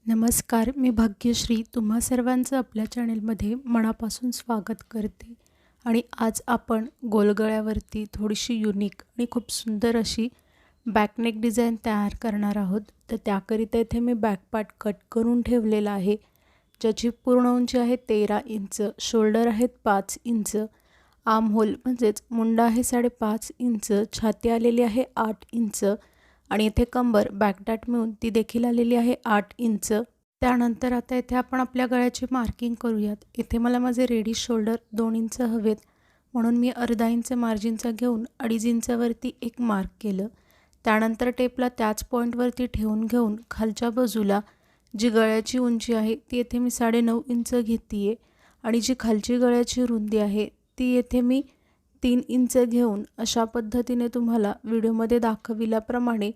नमस्कार, मी भाग्यश्री तुम्हा सर्वांचं आपल्या चॅनलमध्ये मनापासून स्वागत करते. आणि आज आपण गोलगळ्यावरती थोडीशी युनिक आणि खूप सुंदर अशी बॅकनेक डिझाईन तयार करणार आहोत. तर त्याकरिता इथे मी बॅकपार्ट कट करून ठेवलेला आहे, ज्याची पूर्ण उंची आहे 13 इंच, शोल्डर आहेत 5 इंच, आर्म होल म्हणजेच मुंडा आहे 5.5 इंच, छाती आलेली आहे 8 इंच आणि इथे कंबर बॅकडाट मिळून ती देखील आलेली आहे 8 इंच. त्यानंतर आता इथे आपण आपल्या गळ्याची मार्किंग करूयात. इथे मला माझे रेडी शोल्डर 2 इंच हवेत, म्हणून मी अर्धा इंच मार्जिनचा घेऊन 2.5 इंचावरती एक मार्क केलं. त्यानंतर टेपला त्याच पॉईंटवरती घेऊन खालच्या बाजूला जी गळ्याची उंची आहे ती येथे मी 9.5 इंच घेते आहे आणि जी खालची गळ्याची रुंदी आहे ती येथे मी 3 इंच घेऊन अशा पद्धतीने तुम्हाला व्हिडिओमध्ये दाखविल्याप्रमाणे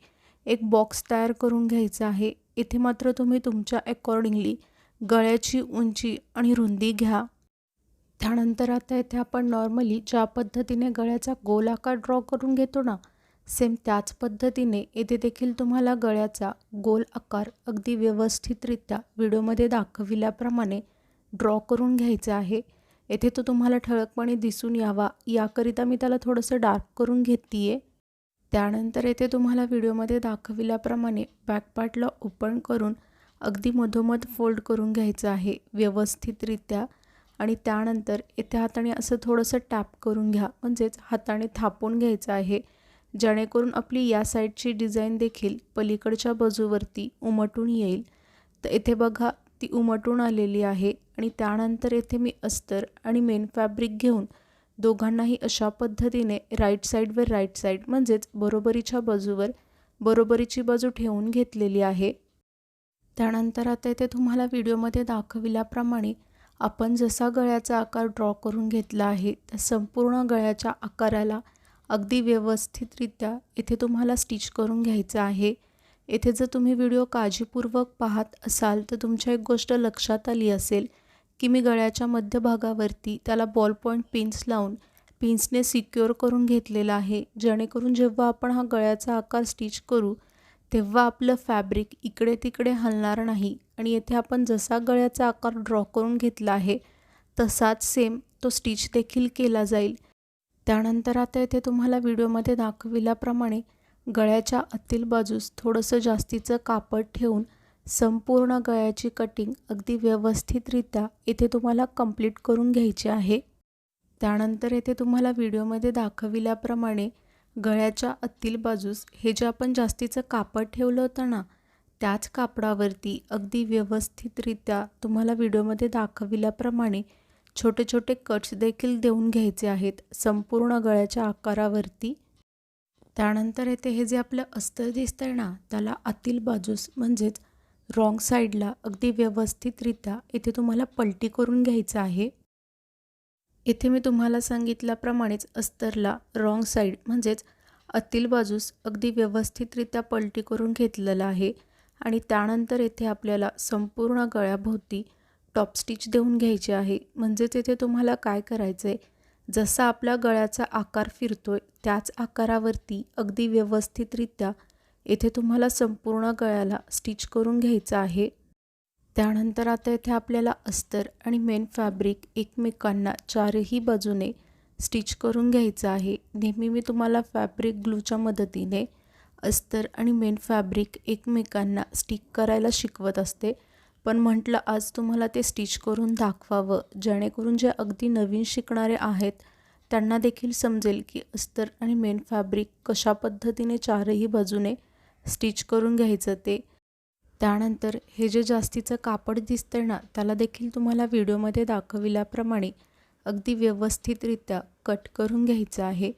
एक बॉक्स तयार करून घ्यायचा आहे. इथे मात्र तुम्ही तुमच्या अकॉर्डिंगली गळ्याची उंची आणि रुंदी घ्या. त्यानंतर आता इथे आपण नॉर्मली ज्या पद्धतीने गळ्याचा गोल आकार ड्रॉ करून घेतो ना, सेम त्याच पद्धतीने येथे देखील तुम्हाला गळ्याचा गोल आकार अगदी व्यवस्थितरित्या व्हिडिओमध्ये दाखविल्याप्रमाणे ड्रॉ करून घ्यायचा आहे. येथे तो तुम्हाला ठळकपणे दिसून यावा याकरिता मी त्याला थोडंसं डार्क करून घेते आहे. त्यानंतर येथे तुम्हाला व्हिडिओमध्ये दाखविल्याप्रमाणे बॅकपार्टला ओपन करून अगदी मधोमध फोल्ड करून घ्यायचं आहे व्यवस्थितरित्या. आणि त्यानंतर येथे हाताने असं थोडंसं टॅप करून घ्या, म्हणजेच हाताने थापून घ्यायचं आहे, जेणेकरून आपली या साईडची डिझाईन देखील पलीकडच्या बाजूवरती उमटून येईल. तर इथे बघा ती उमटून आलेली आहे. आणि त्यानंतर येथे मी अस्तर आणि मेन फॅब्रिक घेऊन दोघांनाही अशा पद्धतीने राईट साईडवर राईट साईड म्हणजेच बरोबरीच्या बाजूवर बरोबरीची बाजू ठेवून घेतलेली आहे. त्यानंतर आता इथे तुम्हाला व्हिडिओमध्ये दाखविल्याप्रमाणे आपण जसा गळ्याचा आकार ड्रॉ करून घेतला आहे त्या संपूर्ण गळ्याच्या आकाराला अगदी व्यवस्थितरित्या इथे तुम्हाला स्टिच करून घ्यायचं आहे. येथे जर तुम्ही व्हिडिओ काळजीपूर्वक पाहत असाल तर तुमच्या एक गोष्ट लक्षात आली असेल की मी गळ्याच्या मध्यभागावरती त्याला बॉल पॉईंट पिन्स लावून पिन्सने सिक्युअर करून घेतलेला आहे, जेणेकरून जेव्हा आपण हा गळ्याचा आकार स्टिच करू तेव्हा आपलं फॅब्रिक इकडे तिकडे हलणार नाही. आणि येथे आपण जसा गळ्याचा आकार ड्रॉ करून घेतला आहे तसाच सेम तो स्टिच देखील केला जाईल. त्यानंतर आता येथे तुम्हाला व्हिडिओमध्ये दाखविल्याप्रमाणे गळ्याच्या आतील बाजूस थोडंसं जास्तीचं कापड ठेवून संपूर्ण गळ्याची कटिंग अगदी व्यवस्थितरित्या इथे तुम्हाला कंप्लीट करून घ्यायची आहे. त्यानंतर येथे तुम्हाला व्हिडिओमध्ये दाखविल्याप्रमाणे गळ्याच्या आतील बाजूस हे जे आपण जास्तीचं कापड ठेवलं होतं ना, त्याच कापडावरती अगदी व्यवस्थितरित्या तुम्हाला व्हिडिओमध्ये दाखविल्याप्रमाणे छोटे छोटे कट्स देखील देऊन घ्यायचे आहेत संपूर्ण गळ्याच्या आकारावरती. त्यानंतर येथे हे जे आपलं अस्तर दिसतंय ना, त्याला आतील बाजूस म्हणजेच रॉंग साईडला अगदी व्यवस्थितरित्या इथे तुम्हाला पलटी करून घ्यायचं आहे. इथे मी तुम्हाला सांगितल्याप्रमाणेच अस्तरला रॉंग साईड म्हणजेच आतील बाजूस अगदी व्यवस्थितरित्या पलटी करून घेतलेलं आहे. आणि त्यानंतर येथे आपल्याला संपूर्ण गळ्याभोवती टॉप स्टिच देऊन घ्यायचे आहे. म्हणजेच येथे तुम्हाला काय करायचं आहे, जसा आपल्या गळ्याचा आकार फिरतोय त्याच आकारावरती अगदी व्यवस्थितरित्या येथे तुम्हाला संपूर्ण गळ्याला स्टिच करून घ्यायचं आहे. त्यानंतर आता येथे आपल्याला अस्तर आणि मेन फॅब्रिक एकमेकांना चारही बाजूने स्टिच करून घ्यायचं आहे. नेहमी मी तुम्हाला फॅब्रिक ग्लूच्या मदतीने अस्तर आणि मेन फॅब्रिक एकमेकांना स्टिक करायला शिकवत असते, पण म्हटलं आज तुम्हाला ते स्टिच करून दाखवावं, जेणेकरून जे अगदी नवीन शिकणारे आहेत त्यांना देखील समजेल की अस्तर आणि मेन फॅब्रिक कशा पद्धतीने चारही बाजूने स्टिच करून घ्यायचं ते. त्यानंतर हे जे जास्तीचं कापड दिसतंय ना, त्याला देखील तुम्हाला व्हिडिओमध्ये दाखविल्याप्रमाणे अगदी व्यवस्थितरित्या कट करून घ्यायचं आहे.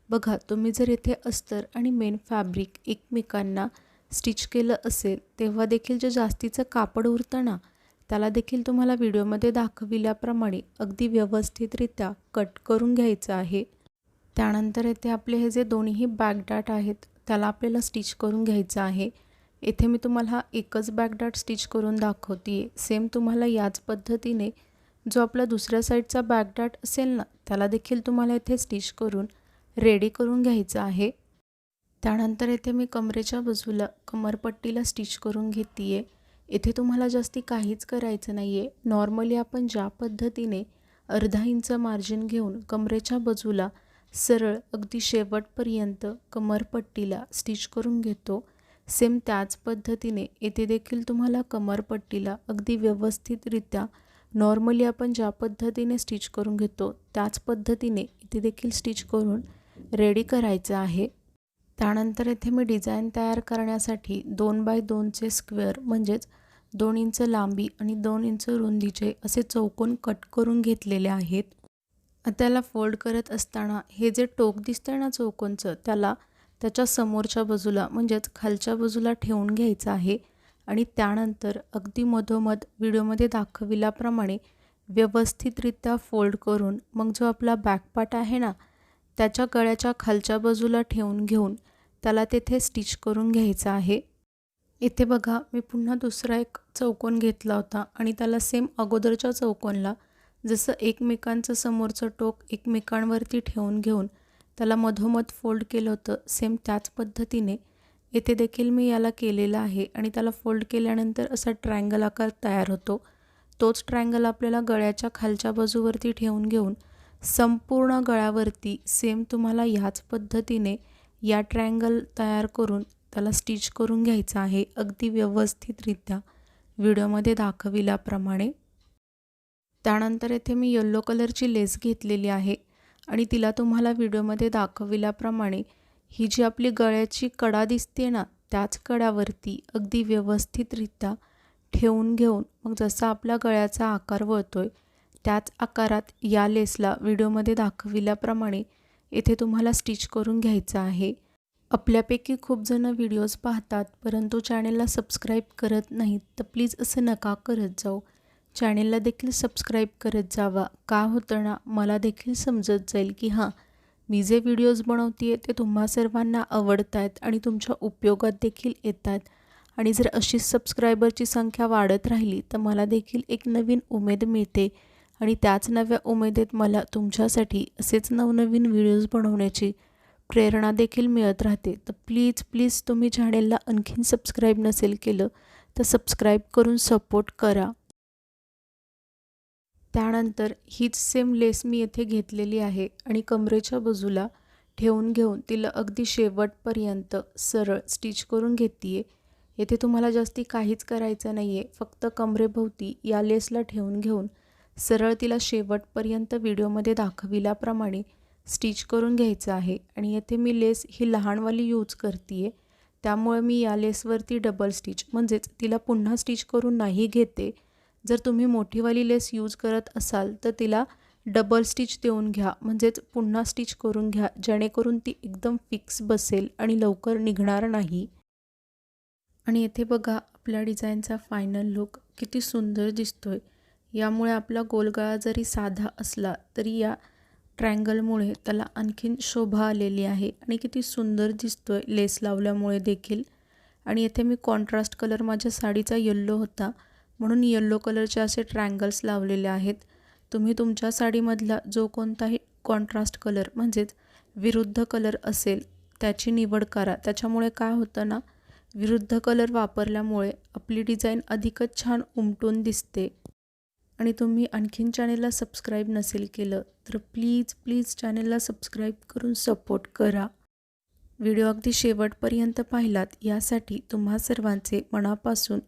बघा, तुम्ही जर इथे अस्तर आणि मेन फॅब्रिक एकमेकांना स्टिच केलं असेल तेव्हा देखील जे जास्तीचं कापड उरतं ना, त्याला देखील तुम्हाला व्हिडिओमध्ये दाखविल्याप्रमाणे अगदी व्यवस्थितरित्या कट करून घ्यायचं आहे. त्यानंतर येथे आपले हे जे दोन्ही बॅकडाट आहेत त्याला आपल्याला स्टिच करून घ्यायचं आहे. येथे मी तुम्हाला एकच बॅकडाट स्टिच करून दाखवते आहे. सेम तुम्हाला याच पद्धतीने जो आपला दुसऱ्या साईडचा बॅकडाट असेल ना, त्याला देखील तुम्हाला इथे स्टिच करून रेडी करून घ्यायचं आहे. त्यानंतर येथे मी कमरेच्या बाजूला कमरपट्टीला स्टिच करून घेते आहे. इथे तुम्हाला जास्ती काहीच करायचं नाही आहे. नॉर्मली आपण ज्या पद्धतीने अर्धा इंच मार्जिन घेऊन कमरेच्या बाजूला सरळ अगदी शेवटपर्यंत कमरपट्टीला स्टिच करून घेतो, सेम त्याच पद्धतीने येथे देखील तुम्हाला कमरपट्टीला अगदी व्यवस्थितरित्या नॉर्मली आपण ज्या पद्धतीने स्टिच करून घेतो त्याच पद्धतीने इथे देखील स्टिच करून रेडी करायचं आहे. त्यानंतर इथे मी डिझाईन तयार करण्यासाठी 2x2चे स्क्वेअर म्हणजेच 2 इंच लांबी आणि 2 इंच रुंदीचे असे चौकोन कट करून घेतलेले आहेत. त्याला फोल्ड करत असताना हे जे टोक दिसतंय ना चौकोनचं, त्याला त्याच्या समोरच्या बाजूला म्हणजेच खालच्या बाजूला ठेवून घ्यायचं आहे आणि त्यानंतर अगदी मधोमध व्हिडिओमध्ये दाखविल्याप्रमाणे व्यवस्थितरित्या फोल्ड करून मग जो आपला बॅक पार्ट आहे ना त्याच्या गळ्याच्या खालच्या बाजूला ठेवून घेऊन त्याला तेथे स्टिच करून घ्यायचं आहे. इथे बघा मी पुन्हा दुसरा एक चौकोन घेतला होता आणि त्याला सेम अगोदरच्या चौकोनला जसं एकमेकांचं समोरचं टोक एकमेकांवरती ठेवून घेऊन त्याला मधोमध फोल्ड केलं होतं, सेम त्याच पद्धतीने येथे देखील मी याला केलेलं आहे आणि त्याला फोल्ड केल्यानंतर असा ट्रायंगल आकार तयार होतो. तोच ट्रायंगल आपल्याला गळ्याच्या खालच्या बाजूवरती ठेवून घेऊन संपूर्ण गळ्यावरती सेम तुम्हाला ह्याच पद्धतीने या ट्रायंगल तयार करून त्याला स्टिच करून घ्यायचं आहे अगदी व्यवस्थितरित्या व्हिडिओमध्ये दाखविल्याप्रमाणे. त्यानंतर येथे मी येलो कलरची लेस घेतलेली आहे आणि तिला तुम्हाला व्हिडिओमध्ये दाखविल्याप्रमाणे ही जी आपली गळ्याची कडा दिसते ना त्याच कड्यावरती अगदी व्यवस्थितरित्या ठेवून घेऊन मग जसा आपल्या गळ्याचा आकार वळतोय त्याच आकारात या लेसला व्हिडिओमध्ये दाखविल्याप्रमाणे येथे तुम्हाला स्टिच करून घ्यायचं आहे. आपल्यापैकी खूप जण व्हिडिओज पाहतात परंतु चॅनेलला सबस्क्राईब करत नाहीत, तर प्लीज असं नका करत जाऊ. चॅनेलला देखील सबस्क्राईब करत जावा. का होतं ना, मला देखील समजत जाईल की हां, मी जे व्हिडिओज बनवते आहे ते तुम्हा सर्वांना आवडत आहेत आणि तुमच्या उपयोगात देखील येत आहेत. आणि जर अशीच सबस्क्रायबरची संख्या वाढत राहिली तर मला देखील एक नवीन उमेद मिळते आणि त्याच नव्या उमेदीत मला तुमच्यासाठी असेच नवनवीन व्हिडिओज बनवण्याची प्रेरणा देखील मिळत राहते. तर प्लीज तुम्ही चॅनेलला आणखीन सबस्क्राईब नसेल केलं तर सबस्क्राईब करून सपोर्ट करा. त्यानंतर हीच सेम लेस मी येथे घेतलेली आहे आणि कमरेच्या बाजूला ठेवून घेऊन तिला अगदी शेवटपर्यंत सरळ स्टिच करून घेते आहे. येथे तुम्हाला जास्ती काहीच करायचं नाही आहे, फक्त कमरेभोवती या लेसला ठेवून घेऊन सरळ तिला शेवटपर्यंत व्हिडिओमध्ये दाखविल्याप्रमाणे स्टिच करून घ्यायचं आहे. आणि येथे मी लेस ही लहानवाली यूज करते आहे, त्यामुळे मी या लेसवरती डबल स्टिच म्हणजेच तिला पुन्हा स्टिच करून नाही घेते. जर तुम्ही मोठीवाली लेस यूज करत असाल तर तिला डबल स्टिच देऊन घ्या, म्हणजेच पुन्हा स्टिच करून घ्या, जेणेकरून ती एकदम फिक्स बसेल आणि लवकर निघणार नाही. आणि येथे बघा आपल्या डिझाईनचा फायनल लुक किती सुंदर दिसतोय. यामुळे आपला गोलगळा जरी साधा असला तरी या ट्रायंगलमुळे त्याला आणखीन शोभा आलेली आहे आणि किती सुंदर दिसतोय लेस लावल्यामुळे देखील. आणि येथे मी कॉन्ट्रास्ट कलर माझ्या साडीचा येल्लो होता म्हणून येल्लो कलरचे असे ट्रायंगल्स लावलेले आहेत. तुम्ही तुमच्या साडीमधला जो कोणताही कॉन्ट्रास्ट कलर म्हणजेच विरुद्ध कलर असेल त्याची निवड करा. त्याच्यामुळे काय होतं ना, विरुद्ध कलर वापरल्यामुळे आपली डिझाईन अधिकच छान उमटून दिसते. आणि तुम्ही आणखीन चॅनेलला सबस्क्राईब नसेल केलं तर प्लीज चॅनेलला सबस्क्राईब करून सपोर्ट करा. व्हिडिओ अगदी शेवटपर्यंत पाहिलात यासाठी तुम्हा सर्वांचे मनापासून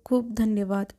खूप धन्यवाद.